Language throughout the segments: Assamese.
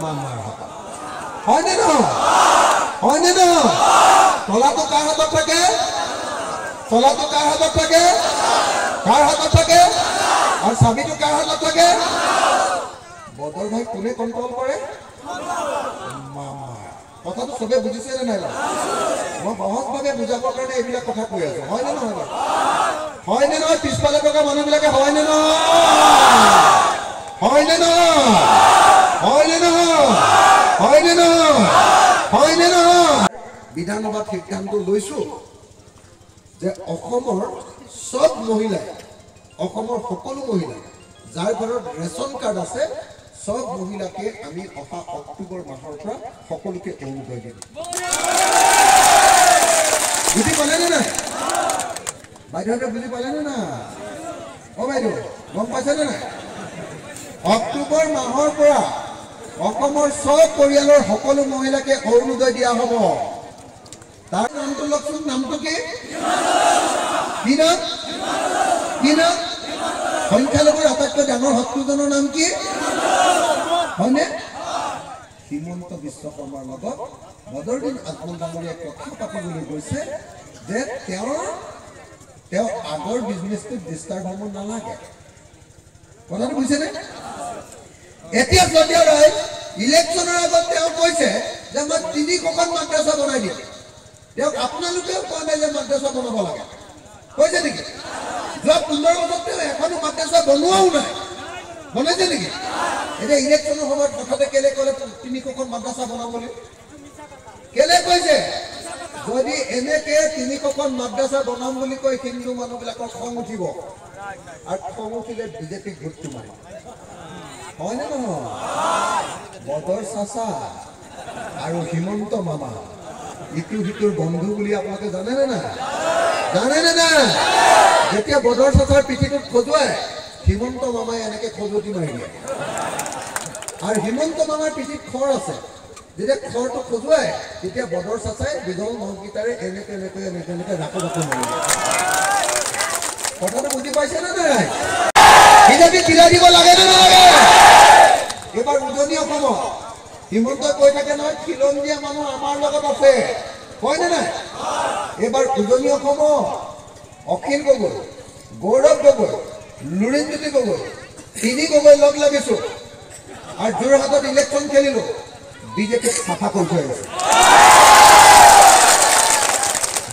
মামাৰ হাতত হয়নে নহয় হয়নে নহয় তলাটো কাৰ হাতত থাকে তলাটো কাৰ হাতত থাকে কাৰ হাতত থাকে আৰু চাবিটো কাৰ হাতত থাকে বদৰ ভাই কোনে কণ্ট্ৰল কৰে মামা কথাটো সবে বুজিছে নে নাই মই সহজভাৱে বুজাবৰ কাৰণে এইবিলাক কথা কৈ আছো হয়নে নহয় পিছফালে থকা মানুহবিলাকে হয়নে নহয় বিধানসভাত সিদ্ধান্ত লৈছো যে অসমৰ সব মহিলাই অসমৰ সকলো মহিলাই যাৰ ঘৰত ৰেচন কাৰ্ড আছে সব মহিলাকে আমি অহা অক্টোবৰ মাহৰ পৰা সকলোকে অৰুণোদয় দিম বুজি পালেনে নাই বাইদেউহঁতে বুজি পালেনে নাই বাইদেউ গম পাইছেনে নাই অক্টোবৰ মাহৰ পৰা অসমৰ সব পৰিয়ালৰ সকলো মহিলাকে অৰুণোদয় দিয়া হ'ব তাৰ নামটো লওকচোন নামটো কি নাম সংখ্যালঘুৰ আটাইতকৈ ডাঙৰ শত্ৰুজনৰ নাম কি হয়নে হিমন্ত বিশ্ব শৰ্মাৰ লগত বদৰুদ্দিন আজমল ডাঙৰীয়াই কথা পাতিবলৈ গৈছে যে তেওঁ আগৰ বিজনেছটো ডিষ্টাৰ্ব হ'ব নালাগে কথাটো বুজিছেনে এতিয়া সদিয়া ৰায় ইলেকশ্যনৰ আগত তেওঁ কৈছে যে মই 300খন মাদ্ৰাছা বনাই দিম তেওঁক আপোনালোকেও কোৱা নাই যে মাদ্ৰাছা বনাব লাগে কৈছে নেকি যোৱা 15 বছৰত তেওঁ এখনো মাদ্ৰাছা বনোৱাও নাই বনাইছে নেকি এতিয়া ইলেকশ্যনৰ সময়ত কথাতে কেলে ক'লে 300খন মাদ্ৰাছা বনাবলৈ কেলে কৈছে যদি এনেকে 300খন মাদ্ৰাছা বনাম বুলি কৈ হিন্দু মানুহবিলাকৰ খং উঠিব আৰু খং উঠিলে বিজেপিক ভোটটো মাৰিব হয়নে নহয় বদৰ চাচা আৰু হিমন্ত মামা ইটো সিটোৰ বন্ধু বুলি আপোনালোকে জানেনে নাই যেতিয়া বদৰ চাচাৰ পিঠিটোত খজুৱাই হিমন্ত মামাই এনেকে খজুৱতি মাৰি দিয়ে আৰু হিমন্ত মামাৰ পিঠিত খৰ আছে যেতিয়া খৰটো খজুৱাই তেতিয়া বদৰ চাচাই বিধল নৌকিতাৰে এনেকে ৰাকো মাৰি দিয়ে কথাটো বুজি পাইছেনে নাই বিজেপি চিলাই দিব লাগে নে নালাগে এবাৰ উজনি অসমত হিমন্তই কৈ থাকে নহয় খিলঞ্জীয়া মানুহ আমাৰ লগত আছে হয়নে নাই এবাৰ উজনি অসমত অখিল গগৈ গৌৰৱ গগৈ লুৰিণজ্যোতি গগৈ 3 গগৈ লগ লাগিছো আৰু যোৰহাটত ইলেকশ্যন খেলিলো বিজেপিক চাফা কৰি থৈ আহিছে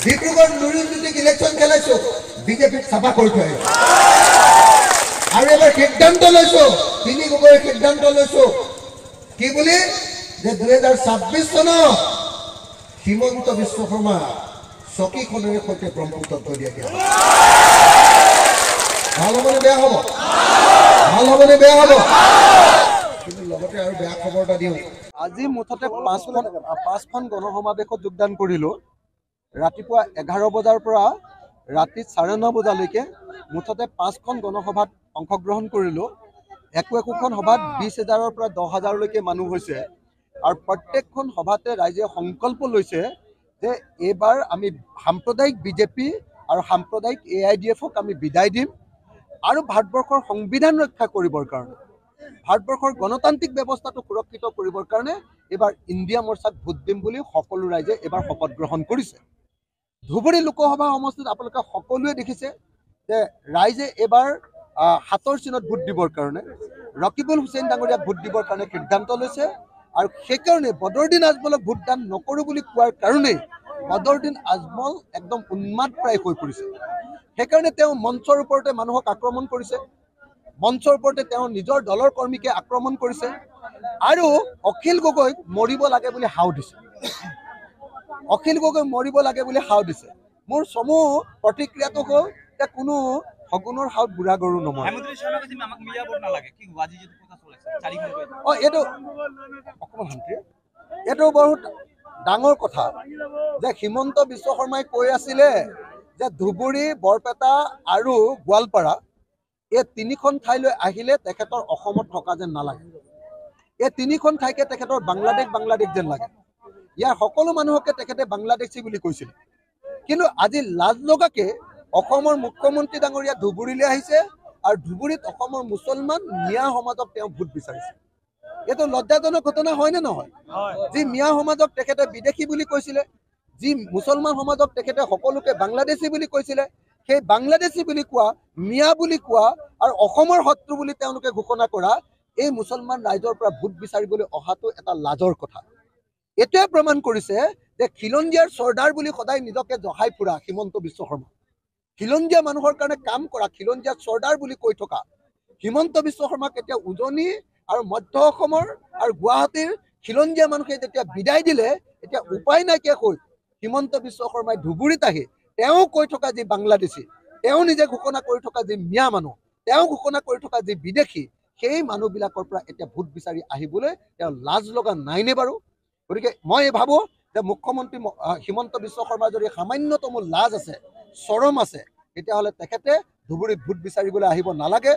ডিব্ৰুগড় লুৰিণজ্যোতিক ইলেকশ্যন খেলাইছো বিজেপিক চাফা কৰি থৈ আহিছে আৰু এবাৰ সিদ্ধান্ত লৈছো 3 গগৈৰ সিদ্ধান্ত লৈছো কি বুলি যে 2026 চনত হিমন্ত বিশ্ব শৰ্মা চকীখনেৰে সৈতে ব্ৰহ্মপুত্ৰত থৈ দিয়া ভাল হ'বনে বেয়া হ'ব কিন্তু লগতে আৰু বেয়া খবৰ এটা দিওঁ আজি মুঠতে 5খন গণসমাৱেশত যোগদান কৰিলো ৰাতিপুৱা 11 বজাৰ পৰা ৰাতি 9:30 বজালৈকে মুঠতে 5খন গণসভাত অংশগ্ৰহণ কৰিলো একোখন সভাত 20,000ৰ পৰা 10,000লৈকে মানুহ হৈছে আৰু প্ৰত্যেকখন সভাতে ৰাইজে সংকল্প লৈছে যে এইবাৰ আমি সাম্প্ৰদায়িক বিজেপি আৰু সাম্প্ৰদায়িক AIDFক আমি বিদায় দিম আৰু ভাৰতবৰ্ষৰ সংবিধান ৰক্ষা কৰিবৰ কাৰণে ভাৰতবৰ্ষৰ গণতান্ত্ৰিক ব্যৱস্থাটো সুৰক্ষিত কৰিবৰ কাৰণে এইবাৰ ইণ্ডিয়া মৰ্চাক ভোট দিম বুলি সকলো ৰাইজে এইবাৰ শপত গ্ৰহণ কৰিছে ধুবুৰী লোকসভা সমষ্টিত আপোনালোকে সকলোৱে দেখিছে যে ৰাইজে এইবাৰ হাতৰ চিনত ভোট দিবৰ কাৰণে ৰকিবুল হুছেইন ডাঙৰীয়াক ভোট দিবৰ কাৰণে সিদ্ধান্ত লৈছে আৰু সেইকাৰণে বদৰুদ্দিন আজমলক ভোটদান নকৰোঁ বুলি কোৱাৰ কাৰণে বদৰুদ্দিন আজমল একদম উন্মাদপ্ৰায় হৈ পৰিছে সেইকাৰণে তেওঁ মঞ্চৰ ওপৰতে মানুহক আক্ৰমণ কৰিছে মঞ্চৰ ওপৰতে তেওঁ নিজৰ দলৰ কৰ্মীকে আক্ৰমণ কৰিছে আৰু অখিল গগৈক মৰিব লাগে বুলি হাও দিছে মোৰ চমু প্ৰতিক্ৰিয়াটো হ'ল যে কোনো সগুণৰ হাত বুঢ়া গৰু নহয় এইটো বহুত ডাঙৰ কথা যে হিমন্ত বিশ্ব শৰ্মাই কৈ আছিলে যে ধুবুৰী বৰপেটা আৰু গোৱালপাৰা এই 3খন ঠাইলৈ আহিলে তেখেতৰ অসমত থকা যেন নালাগে এই 3খন ঠাইকে তেখেতৰ বাংলাদেশ যেন লাগে ইয়াৰ সকলো মানুহকে তেখেতে বাংলাদেশী বুলি কৈছিল কিন্তু আজি লাজ লগাকে অসমৰ মুখ্যমন্ত্ৰী ডাঙৰীয়া ধুবুৰীলৈ আহিছে আৰু ধুবুৰীত অসমৰ মুছলমান মিয়া সমাজক তেওঁ ভোট বিচাৰিছে এইটো লজ্জাজনক ঘটনা হয়নে নহয়? যি মিয়া সমাজক তেখেতে বিদেশী বুলি কৈছিলে, যি মুছলমান সমাজক তেখেতে সকলোকে বাংলাদেশী বুলি কৈছিলে, সেই বাংলাদেশী বুলি কোৱা, মিয়া বুলি কোৱা আৰু অসমৰ শত্ৰু বুলি তেওঁলোকে ঘোষণা কৰা এই মুছলমান ৰাইজৰ পৰা ভোট বিচাৰিবলৈ অহাটো এটা লাজৰ কথা। এইটোৱে প্ৰমাণ কৰিছে যে খিলঞ্জীয়াৰ চৰ্দাৰ বুলি সদায় নিজকে জহাই ফুৰা হিমন্ত বিশ্ব শৰ্মা, খিলঞ্জীয়া মানুহৰ কাৰণে কাম কৰা, খিলঞ্জীয়া চৰ্দাৰ বুলি কৈ থকা হিমন্ত বিশ্ব শৰ্মাক এতিয়া উজনি আৰু মধ্য অসমৰ আৰু গুৱাহাটীৰ খিলঞ্জীয়া মানুহে যেতিয়া বিদায় দিলে, এতিয়া উপায় নাইকিয়া হৈ হিমন্ত বিশ্ব শৰ্মাই ধুবুৰীত আহি তেওঁ কৈ থকা যি বাংলাদেশী, তেওঁ নিজে ঘোষণা কৰি থকা যি মিয়া মানুহ, তেওঁ ঘোষণা কৰি থকা যি বিদেশী, সেই মানুহবিলাকৰ পৰা এতিয়া ভোট বিচাৰি আহিবলৈ তেওঁ লাজ লগা নাইনে বাৰু? গতিকে মই ভাবোঁ যে মুখ্যমন্ত্ৰী হিমন্ত বিশ্ব শৰ্মাৰ যদি সামান্যতম লাজ আছে, চৰম আছে, তেতিয়াহ'লে তেখেতে ধুবুৰীত ভোট বিচাৰিবলৈ আহিব নালাগে।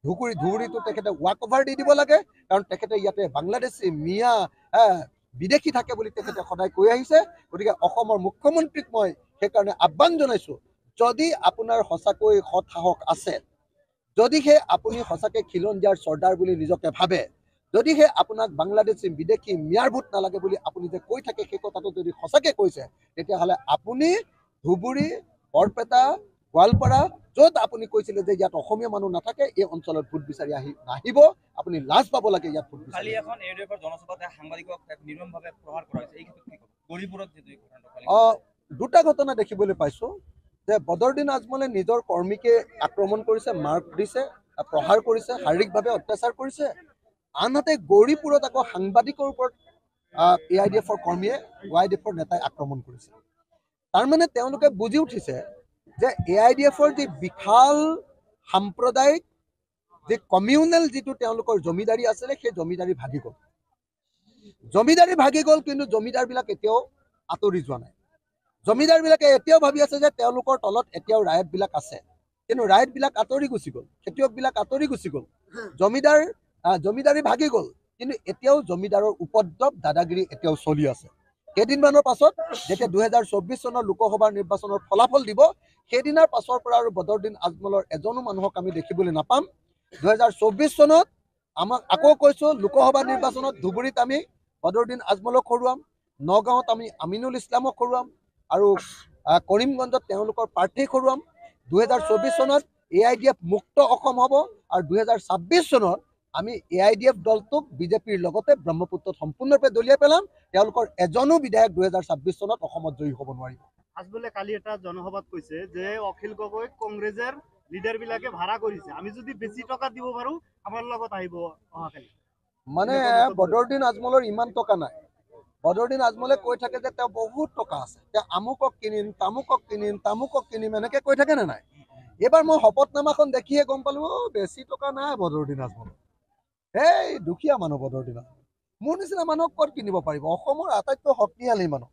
ধুবুৰীটো তেখেতে ৱাক অভাৰ দি দিব লাগে, কাৰণ তেখেতে ইয়াতে বাংলাদেশী, মিয়া, বিদেশী থাকে বুলি তেখেতে সদায় কৈ আহিছে। গতিকে অসমৰ মুখ্যমন্ত্ৰীক মই সেইকাৰণে আহ্বান জনাইছোঁ, যদি আপোনাৰ সঁচাকৈ সৎ সাহস আছে, যদিহে আপুনি সঁচাকৈ খিলঞ্জীয়াৰ চৰ্দাৰ বুলি নিজকে ভাবে, যদিহে আপোনাক বাংলাদেশী, বিদেশী, মিয়াৰ ভোট নালাগে বুলি আপুনি যে কৈ থাকে, সেই কথাটো যদি সঁচাকৈ কৈছে, তেতিয়াহ'লে আপুনি ধুবুৰী, বৰপেটা, গোৱালপাৰা, য'ত আপুনি কৈছিলে যে ইয়াত অসমীয়া মানুহ নাথাকে, এই অঞ্চলত ভোট বিচাৰি নাহিব। আপুনি লাজ পাব লাগে ইয়াত ভোট বিচাৰি। কালি এখন এউডিএফৰ জনসভাতে সাংবাদিকক নিৰ্মমভাৱে প্ৰহাৰ কৰা হৈছে, এই ক্ষেত্ৰত কি ক'ব? গৌৰীপুৰত যিটো দুটা ঘটনা দেখিবলৈ পাইছোঁ যে বদৰুদ্দিন আজমলে নিজৰ কৰ্মীকে আক্ৰমণ কৰিছে, মাৰ দিছে, প্ৰহাৰ কৰিছে, শাৰীৰিকভাৱে অত্যাচাৰ কৰিছে। আনহাতে গৌৰীপুৰত আকৌ সাংবাদিকৰ ওপৰত AIDF-ৰ কৰ্মীয়ে, YDF-ৰ নেতাই আক্ৰমণ কৰিছে। তাৰমানে তেওঁলোকে বুজি উঠিছে যে AIDF-ৰ যি বিশাল সাম্প্ৰদায়িক যি কমিউনেল যিটো তেওঁলোকৰ জমিদাৰী আছিলে, সেই জমিদাৰী ভাগি গ'ল। জমিদাৰী ভাগি গ'ল, কিন্তু জমিদাৰবিলাক এতিয়াও আঁতৰি যোৱা নাই। জমিদাৰবিলাকে এতিয়াও ভাবি আছে যে তেওঁলোকৰ তলত এতিয়াও ৰাইটবিলাক আছে, কিন্তু ৰাইটবিলাক আঁতৰি গুচি গ'ল, খেতিয়কবিলাক আঁতৰি গুচি গ'ল, জমিদাৰী ভাগি গ'ল, কিন্তু এতিয়াও জমিদাৰৰ উপদ্ৰৱ, দাদাগিৰি এতিয়াও চলি আছে। কেইদিনমানৰ পাছত যেতিয়া 2024 চনৰ লোকসভাৰ নিৰ্বাচনৰ ফলাফল দিব, সেইদিনাৰ পাছৰ পৰা আৰু বদৰুদ্দিন আজমলৰ এজনো মানুহক আমি দেখিবলৈ নাপাম। 2024 চনত আমাক আকৌ কৈছোঁ, লোকসভা নিৰ্বাচনত ধুবুৰীত আমি বদৰুদ্দিন আজমলক হৰুৱাম, নগাঁৱত আমি আমিনুল ইছলামক হৰুৱাম আৰু কৰিমগঞ্জত তেওঁলোকৰ প্ৰাৰ্থীক হৰুৱাম। 2024 চনত AIDF মুক্ত অসম হ'ব আৰু 2026 চনত আমি AIDF দলটোক বিজেপিৰ লগতে ব্ৰহ্মপুত্ৰত সম্পূৰ্ণৰূপে দলিয়াই পেলাম। তেওঁলোকৰ এজনো বিধায়ক 2026 চনত অসমত জয়ী হ'ব নোৱাৰিব। আজমলে কালি এটা জনসভাত কৈছে যে অখিল গগৈক কংগ্ৰেছৰ লিডাৰবিলাকে ভাড়া কৰিছে, আমি যদি বেছি টকা দিব পাৰোঁ আমাৰ লগত আহিব অহাকালি। মানে বদৰুদ্দিন আজমলৰ ইমান টকা নাই। বদৰুদ্দিন আজমলে কৈ থাকে যে তেওঁ বহুত টকা আছে, তেওঁ আমুকক কিনিম, তামুকক কিনিম, তামুকক কিনিম, এনেকে কৈ থাকে নে নাই? এইবাৰ মই শপতনামাখন দেখিয়ে গম পালোঁ, বেছি টকা নাই বদৰুদ্দিন আজমলৰ। এই দুখীয়া মানুহ বদৰুদ্দিন আজমল। মোৰ নিচিনা মানুহক ক'ত কিনিব পাৰিব? অসমৰ আটাইতকৈ শক্তিশালী মানুহ,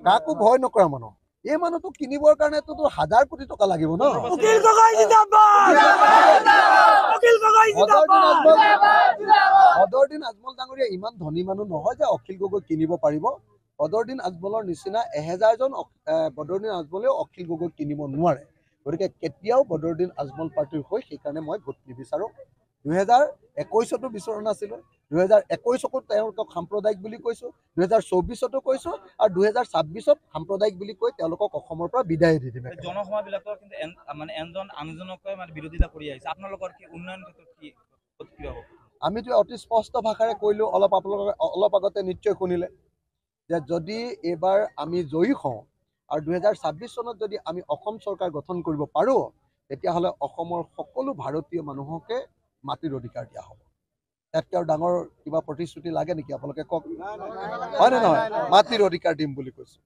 কাকো ভয় নকৰা মানুহ। এই মানুহটোক কিনিবৰ কাৰণেতো 1000 কোটি টকা লাগিব ন। বদৰুদ্দিন আজমল ডাঙৰীয়া ইমান ধনী মানুহ নহয় যে অখিল গগৈ কিনিব পাৰিব। বদৰুদ্দিন আজমলৰ নিচিনা 1000জন বদৰুদ্দিন আজমলেও অখিল গগৈ কিনিব নোৱাৰে। গতিকে কেতিয়াও বদৰুদ্দিন আজমল পাৰ্টিৰ হৈ সেইকাৰণে মই ভোট নিবিচাৰোঁ। 2021তো বিচৰা নাছিলোঁ, 2021কো তেওঁলোকক সাম্প্ৰদায়িক বুলি কৈছোঁ, 2024তো কৈছোঁ আৰু 2026ত সাম্প্ৰদায়িক বুলি কৈ তেওঁলোকক অসমৰ পৰা বিদায় দি দিম। জনসভাবিলাকৰ কিন্তু মানে এজন আনজনকৈ মানে বিৰোধিতা কৰি আহিছে, আপোনালোকৰ কি উন্নয়ন ক্ষেত্ৰত কি হ'ব? আমিতো অতি স্পষ্ট ভাষাৰে কৈলোঁ, অলপ আগতে নিশ্চয় শুনিলে যে যদি এইবাৰ আমি জয়ী হওঁ আৰু 2026 চনত যদি আমি অসম চৰকাৰ গঠন কৰিব পাৰোঁ, তেতিয়াহ'লে অসমৰ সকলো ভাৰতীয় মানুহকে মাটিৰ অধিকাৰ দিয়া হ'ব। ইয়াতকৈ আৰু ডাঙৰ কিবা প্ৰতিশ্ৰুতি লাগে নেকি? আপোনালোকে কওক, হয় নে নহয়? মাটিৰ অধিকাৰ দিম বুলি কৈছোঁ।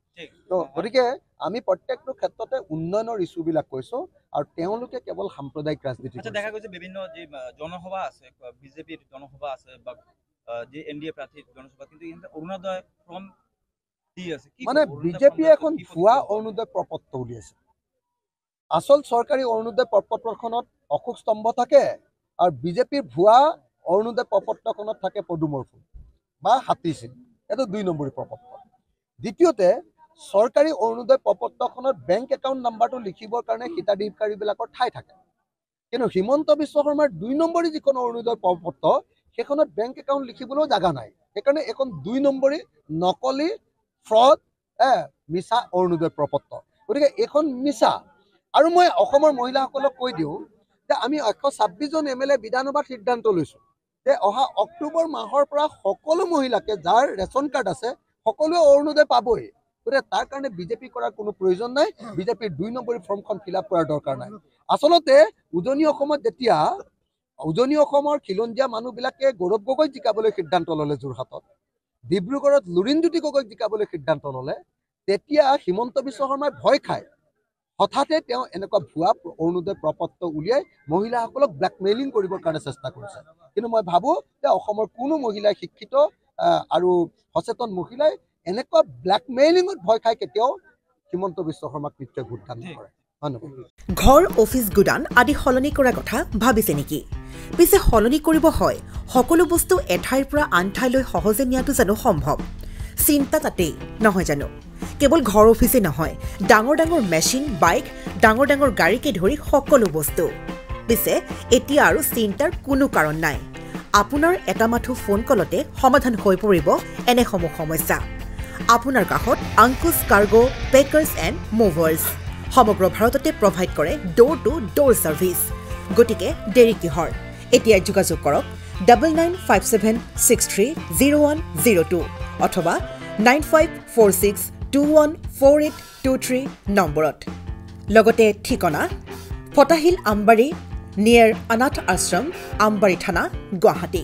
তো গতিকে আমি প্ৰত্যেকটো ক্ষেত্ৰতে উন্নয়নৰ ইছ্যুবিলাক কৈছোঁ আৰু তেওঁলোকে কেৱল সাম্প্ৰদায়িক ৰাজনীতি। দেখা গৈছে বিভিন্ন যি জনসভা আছে, বিজেপিৰ জনসভা আছে বা যি NDA প্ৰাৰ্থীৰ জনসভা, কিন্তু ইহঁতে অৰুণোদয় ফৰ্ম দি আছে। মানে বিজেপিয়ে এখন ভুৱা অৰুণোদয় প্ৰপত্ৰ উলিয়াইছে। আচল চৰকাৰী অৰুণোদয় প্ৰপত্ৰখনত অশোক স্তম্ভ থাকে আৰু বিজেপিৰ ভুৱা অৰুণোদয় প্ৰপত্ৰখনত থাকে পদুমৰ ফুল বা হাতী চিন। এইটো 2 নম্বৰী প্ৰপত্ৰ। দ্বিতীয়তে, চৰকাৰী অৰুণোদয় প্ৰপত্ৰখনত বেংক একাউণ্ট নাম্বাৰটো লিখিবৰ কাৰণে হিতাধিকাৰীবিলাকৰ ঠাই থাকে, কিন্তু হিমন্ত বিশ্ব শৰ্মাৰ 2 নম্বৰী যিখন অৰুণোদয় প্ৰপত্ৰ, সেইখনত বেংক একাউণ্ট লিখিবলৈও জাগা নাই। সেইকাৰণে এখন 2 নম্বৰী নকলি ফ্ৰড মিছা অৰুণোদয় প্ৰপত্ৰ। গতিকে এইখন মিছা। আৰু মই অসমৰ মহিলাসকলক কৈ দিওঁ যে আমি 126 জন MLA বিধানসভাত সিদ্ধান্ত লৈছোঁ যে অহা অক্টোবৰ মাহৰ পৰা সকলো মহিলাকে যাৰ ৰেচন কাৰ্ড আছে সকলোৱে অৰুণোদয় পাবই। গতিকে তাৰ কাৰণে বিজেপি কৰাৰ কোনো প্ৰয়োজন নাই। বিজেপিৰ 2 নম্বৰী ফৰ্মখন ফিল আপ কৰাৰ দৰকাৰ নাই। আচলতে উজনি অসমত যেতিয়া উজনি অসমৰ খিলঞ্জীয়া মানুহবিলাকে গৌৰৱ গগৈক জিকাবলৈ সিদ্ধান্ত ল'লে যোৰহাটত, ডিব্ৰুগড়ত লুৰিণজ্যোতি গগৈক জিকাবলৈ সিদ্ধান্ত ল'লে, তেতিয়া হিমন্ত বিশ্ব শৰ্মাই ভয় খায় হঠাতে তেওঁ এনেকুৱা ভুৱা অৰুণোদয় প্ৰপত্ৰ উলিয়াই মহিলাসকলক ব্লেকমেইলিং কৰিবৰ কাৰণে চেষ্টা কৰিছে। কিন্তু মই ভাবোঁ যে অসমৰ কোনো মহিলাই শিক্ষিত আৰু সচেতন মহিলাই এনেকুৱা ব্লেকমেইলিঙত ভয় খাই কেতিয়াও হিমন্ত বিশ্ব শৰ্মাক নিশ্চয় ভোটদান নকৰে। ধন্যবাদ। ঘৰ, অফিচ, গুদান আদি সলনি কৰাৰ কথা ভাবিছে নেকি? পিছে সলনি কৰিব হয় সকলো বস্তু এঠাইৰ পৰা আন ঠাইলৈ সহজে নিয়াটো জানো সম্ভৱ? চিন্তা তাতেই নহয় জানো? কেৱল ঘৰ অফিচে নহয়, ডাঙৰ ডাঙৰ মেচিন, বাইক, ডাঙৰ ডাঙৰ গাড়ীকে ধৰি সকলো বস্তু। পিছে এতিয়া আৰু চিন্তাৰ কোনো কাৰণ নাই। আপোনাৰ এটা মাথো ফোন কলতে সমাধান হৈ পৰিব এনেসমূহ সমস্যা। আপোনাৰ কাষত আংকুশ কাৰ্গো পেকাৰ্ছ এণ্ড মুভাৰ্ছ সমগ্ৰ ভাৰততে প্ৰভাইড কৰে ডোৰ টু ডোৰ ছাৰ্ভিচ। গতিকে দেৰি কিহৰ? এতিয়া যোগাযোগ কৰক 9957630102 অথবা 9546214823 নম্বৰত। লগতে ঠিকনা ফটাহিল আমবাৰী নিয়েৰ অনাথ আশ্ৰম, আমবাৰী থানা, গুৱাহাটী।